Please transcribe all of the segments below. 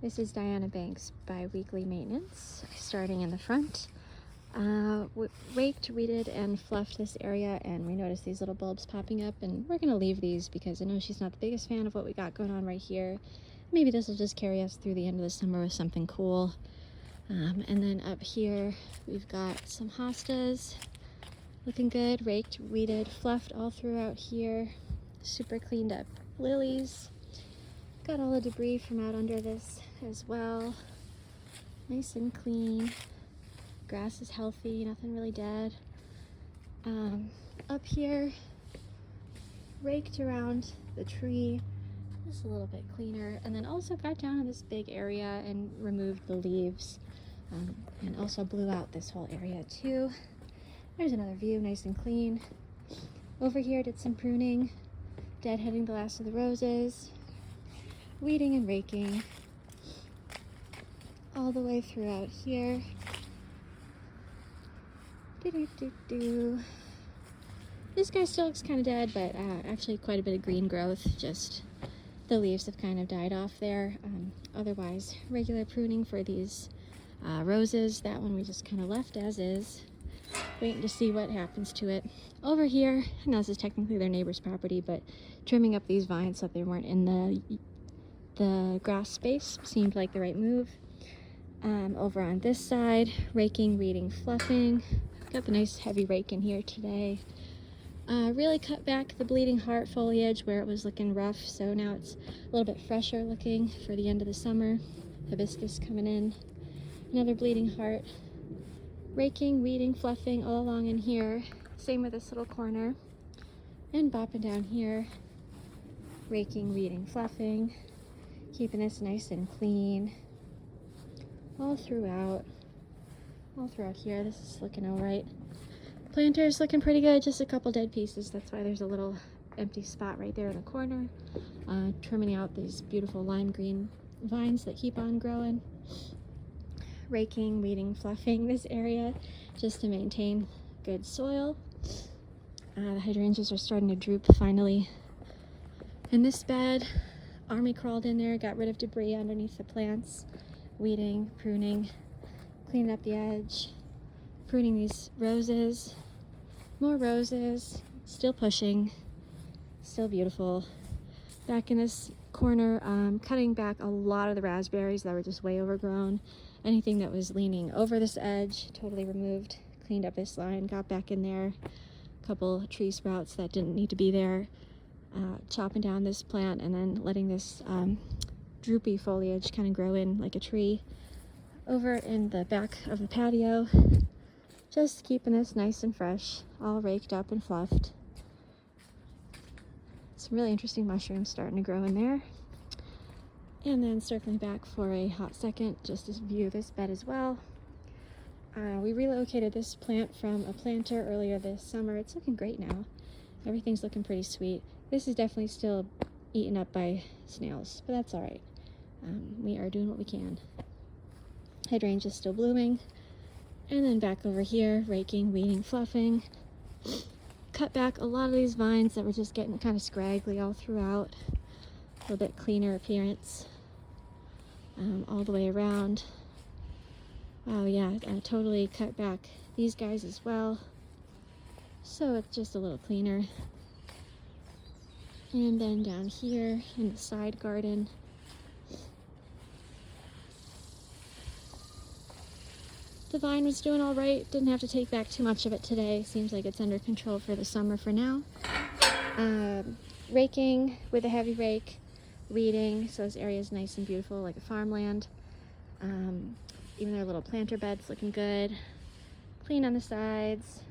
This is Diana Banks' bi-weekly maintenance, starting in the front. Raked, weeded, and fluffed this area, and we noticed these little bulbs popping up, and we're going to leave these because I know she's not the biggest fan of what we got going on right here. Maybe this will just carry us through the end of the summer with something cool. And then up here, we've got some hostas, looking good, raked, weeded, fluffed all throughout here. Super cleaned up lilies. Got all the debris from out under this as well. Nice and clean. Grass is healthy, nothing really dead. Up here, raked around the tree, just a little bit cleaner. And then also got down in this big area and removed the leaves. And also blew out this whole area too. There's another view, nice and clean. Over here, did some pruning, deadheading the last of the roses, weeding and raking all the way throughout here. This guy still looks kind of dead, but actually quite a bit of green growth. Just the leaves have kind of died off there. Otherwise, regular pruning for these roses. That one we just kind of left as is, waiting to see what happens to it. Over here, and this is technically their neighbor's property, but trimming up these vines so that they weren't in the grass space seemed like the right move. Over on this side, raking, weeding, fluffing. Got the nice heavy rake in here today. Really cut back the bleeding heart foliage where it was looking rough, so now it's a little bit fresher looking for the end of the summer. Hibiscus coming in. Another bleeding heart. Raking, weeding, fluffing all along in here. Same with this little corner. And bopping down here. Raking, weeding, fluffing. Keeping this nice and clean. All throughout here. This is looking all right. Planter's looking pretty good, just a couple dead pieces. That's why there's a little empty spot right there in the corner. Trimming out these beautiful lime green vines that keep on growing. Raking, weeding, fluffing this area just to maintain good soil. The hydrangeas are starting to droop finally. In this bed, Army crawled in there, got rid of debris underneath the plants. Weeding, pruning, cleaning up the edge, pruning these roses, more roses, still pushing, still beautiful. Back in this corner, cutting back a lot of the raspberries that were just way overgrown. Anything that was leaning over this edge, totally removed, cleaned up this line, got back in there. A couple tree sprouts that didn't need to be there. Chopping down this plant and then letting this droopy foliage kind of grow in like a tree over in the back of the patio. Just keeping this nice and fresh, all raked up and fluffed. Some really interesting mushrooms starting to grow in there. And then circling back for a hot second just to view this bed as well. We relocated this plant from a planter earlier this summer. It's looking great now. Everything's looking pretty sweet. This is definitely still eaten up by snails, but that's all right. We are doing what we can. Hydrangea's still blooming. And then back over here, raking, weeding, fluffing. Cut back a lot of these vines that were just getting kind of scraggly all throughout. A little bit cleaner appearance all the way around. Oh yeah, totally cut back these guys as well. So it's just a little cleaner. And then down here in the side garden, the vine was doing all right. Didn't have to take back too much of it today. Seems like it's under control for the summer for now. Raking with a heavy rake, weeding, so this area is nice and beautiful like a farmland. Even their little planter bed's looking good. Clean on the sides.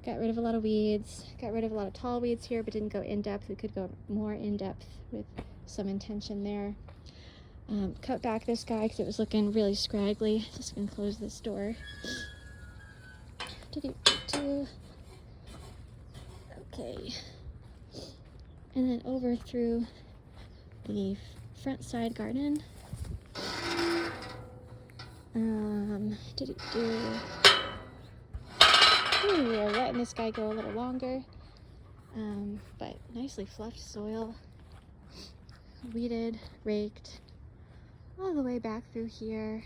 Got rid of a lot of weeds. Got rid of a lot of tall weeds here, but didn't go in depth. We could go more in depth with some intention there. Cut back this guy because it was looking really scraggly. Just gonna close this door. Okay. And then over through the front side garden. Ooh, we are letting this guy go a little longer. But nicely fluffed soil. Weeded, raked, all the way back through here.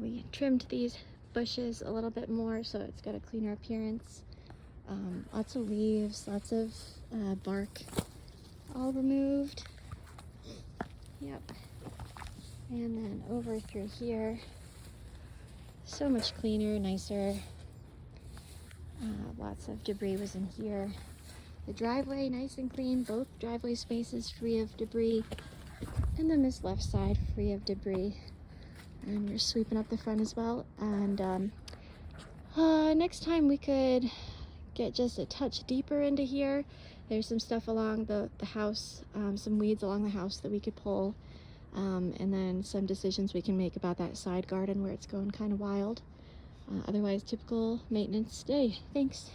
We trimmed these bushes a little bit more so it's got a cleaner appearance. Lots of leaves, lots of bark, all removed. Yep. And then over through here, so much cleaner, nicer. Lots of debris was in here. The driveway, nice and clean, both driveway spaces free of debris. And then this left side, free of debris. And we're sweeping up the front as well. And next time we could get just a touch deeper into here. There's some stuff along the house, some weeds along the house that we could pull. And then some decisions we can make about that side garden where it's going kind of wild. Otherwise, typical maintenance day. Thanks.